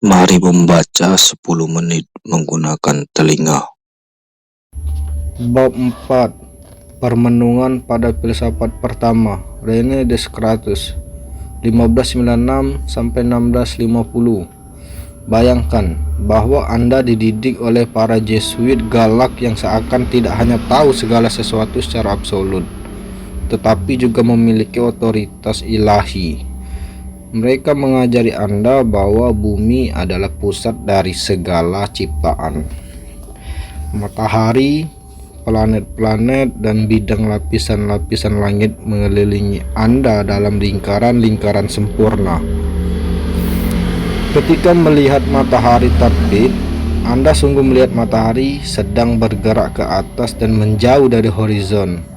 Mari membaca 10 menit menggunakan telinga. Bab 4. Permenungan pada filsafat pertama, René Descartes, 1596-1650. Bayangkan bahwa Anda dididik oleh para Jesuit galak yang seakan tidak hanya tahu segala sesuatu secara absolut, tetapi juga memiliki otoritas ilahi. Mereka mengajari Anda bahwa bumi adalah pusat dari segala ciptaan. Matahari, planet-planet, dan bidang lapisan-lapisan langit mengelilingi Anda dalam lingkaran-lingkaran sempurna. Ketika melihat matahari terbit, Anda sungguh melihat matahari sedang bergerak ke atas dan menjauh dari horizon.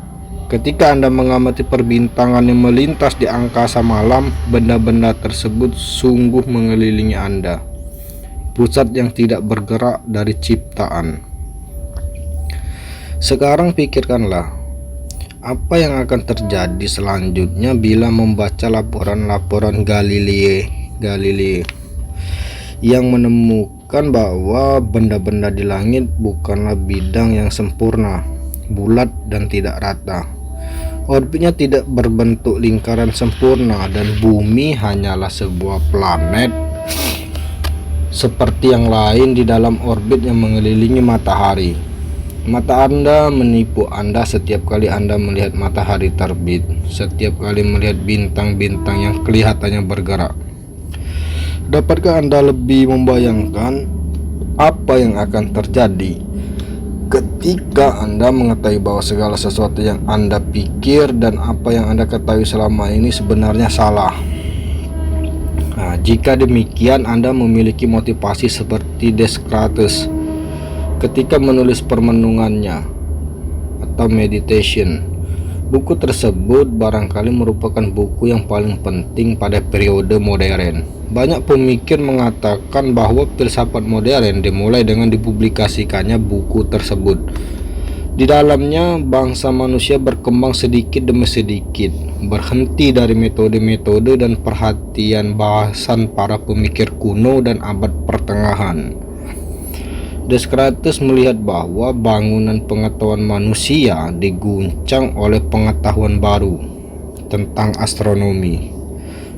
Ketika Anda mengamati perbintangan yang melintas di angkasa malam, benda-benda tersebut sungguh mengelilingi Anda, pusat yang tidak bergerak dari ciptaan. Sekarang pikirkanlah, apa yang akan terjadi selanjutnya bila membaca laporan-laporan Galilei yang menemukan bahwa benda-benda di langit bukanlah bidang yang sempurna, bulat dan tidak rata. Orbitnya tidak berbentuk lingkaran sempurna, dan bumi hanyalah sebuah planet seperti yang lain di dalam orbit yang mengelilingi matahari. Mata Anda menipu Anda setiap kali Anda melihat matahari terbit, setiap kali melihat bintang-bintang yang kelihatannya bergerak. Dapatkah Anda lebih membayangkan apa yang akan terjadi ketika Anda mengetahui bahwa segala sesuatu yang Anda pikir dan apa yang Anda ketahui selama ini sebenarnya salah? Nah, jika demikian, Anda memiliki motivasi seperti Descartes ketika menulis permenungannya atau meditation. Buku tersebut barangkali merupakan buku yang paling penting pada periode modern. Banyak pemikir mengatakan bahwa filsafat modern dimulai dengan dipublikasikannya buku tersebut. Di dalamnya, bangsa manusia berkembang sedikit demi sedikit, berhenti dari metode-metode dan perhatian bahasan para pemikir kuno dan abad pertengahan. Descartes melihat bahwa bangunan pengetahuan manusia diguncang oleh pengetahuan baru tentang astronomi.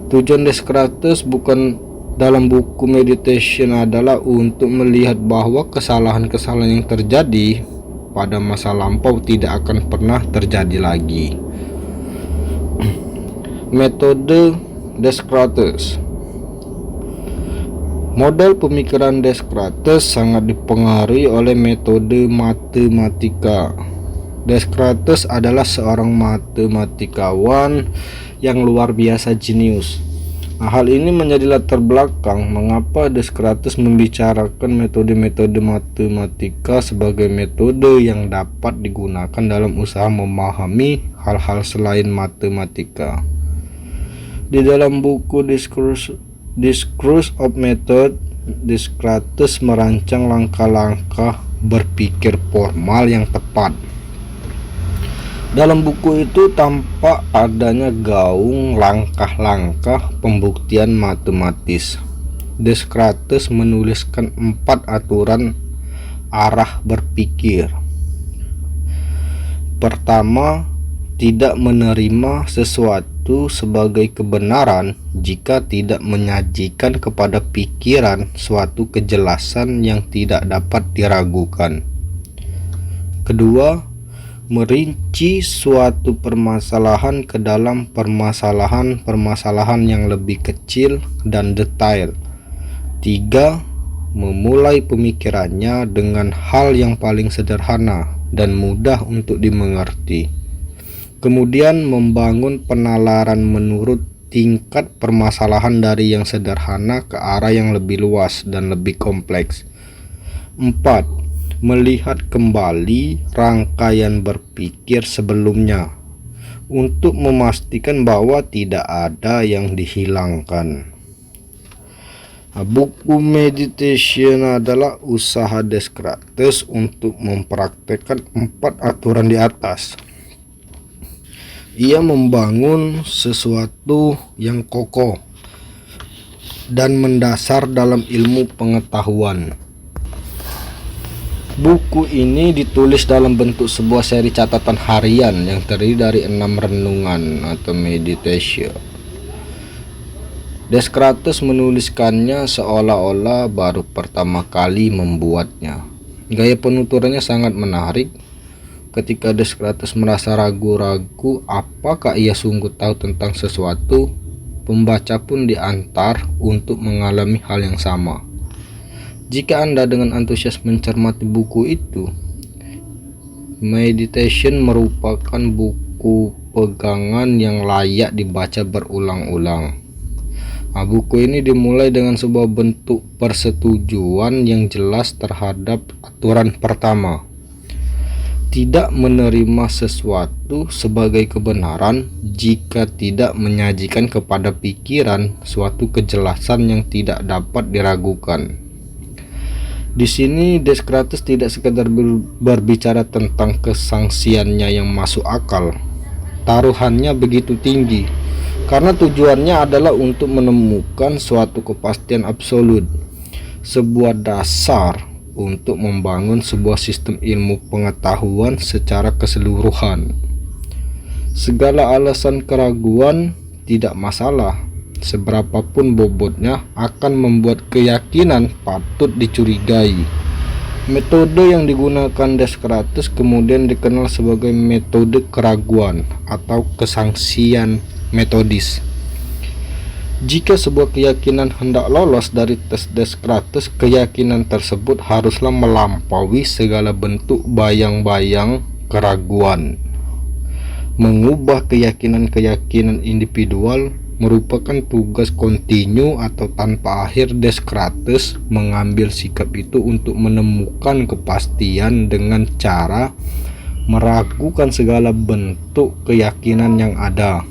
Tujuan Descartes bukan dalam buku meditation adalah untuk melihat bahwa kesalahan-kesalahan yang terjadi pada masa lampau tidak akan pernah terjadi lagi. Metode Descartes. Model pemikiran Descartes sangat dipengaruhi oleh metode matematika. Descartes adalah seorang matematikawan yang luar biasa jenius. Hal ini menjadi latar belakang mengapa Descartes membicarakan metode-metode matematika sebagai metode yang dapat digunakan dalam usaha memahami hal-hal selain matematika. Di dalam buku Discourse of Method, Descartes merancang langkah-langkah berpikir formal yang tepat. Dalam buku itu tampak adanya gaung langkah-langkah pembuktian matematis. Descartes menuliskan 4 aturan arah berpikir. Pertama, tidak menerima sesuatu sebagai kebenaran jika tidak menyajikan kepada pikiran suatu kejelasan yang tidak dapat diragukan. Kedua, merinci suatu permasalahan ke dalam permasalahan-permasalahan yang lebih kecil dan detail. 3. Memulai pemikirannya dengan hal yang paling sederhana dan mudah untuk dimengerti. Kemudian membangun penalaran menurut tingkat permasalahan dari yang sederhana ke arah yang lebih luas dan lebih kompleks. 4. Melihat kembali rangkaian berpikir sebelumnya untuk memastikan bahwa tidak ada yang dihilangkan. Buku meditation adalah usaha Descartes untuk mempraktekkan 4 aturan di atas. Ia membangun sesuatu yang kokoh dan mendasar dalam ilmu pengetahuan. Buku ini ditulis dalam bentuk sebuah seri catatan harian yang terdiri dari 6 renungan atau meditation. Descartes menuliskannya seolah-olah baru pertama kali membuatnya. Gaya penuturannya sangat menarik. Ketika Descartes merasa ragu-ragu apakah ia sungguh tahu tentang sesuatu, pembaca pun diantar untuk mengalami hal yang sama. Jika Anda dengan antusias mencermati buku itu, Meditation merupakan buku pegangan yang layak dibaca berulang-ulang. Buku ini dimulai dengan sebuah bentuk persetujuan yang jelas terhadap aturan pertama. Tidak menerima sesuatu sebagai kebenaran jika tidak menyajikan kepada pikiran suatu kejelasan yang tidak dapat diragukan. Di sini Descartes tidak sekadar berbicara tentang kesangsiannya yang masuk akal. Taruhannya begitu tinggi karena tujuannya adalah untuk menemukan suatu kepastian absolut, sebuah dasar untuk membangun sebuah sistem ilmu pengetahuan secara keseluruhan. Segala alasan keraguan tidak masalah, seberapapun bobotnya akan membuat keyakinan patut dicurigai. Metode yang digunakan Descartes kemudian dikenal sebagai metode keraguan atau kesangsian metodis. Jika sebuah keyakinan hendak lolos dari tes Descartes, keyakinan tersebut haruslah melampaui segala bentuk bayang-bayang keraguan. Mengubah keyakinan-keyakinan individual merupakan tugas kontinu atau tanpa akhir Descartes mengambil sikap itu untuk menemukan kepastian dengan cara meragukan segala bentuk keyakinan yang ada.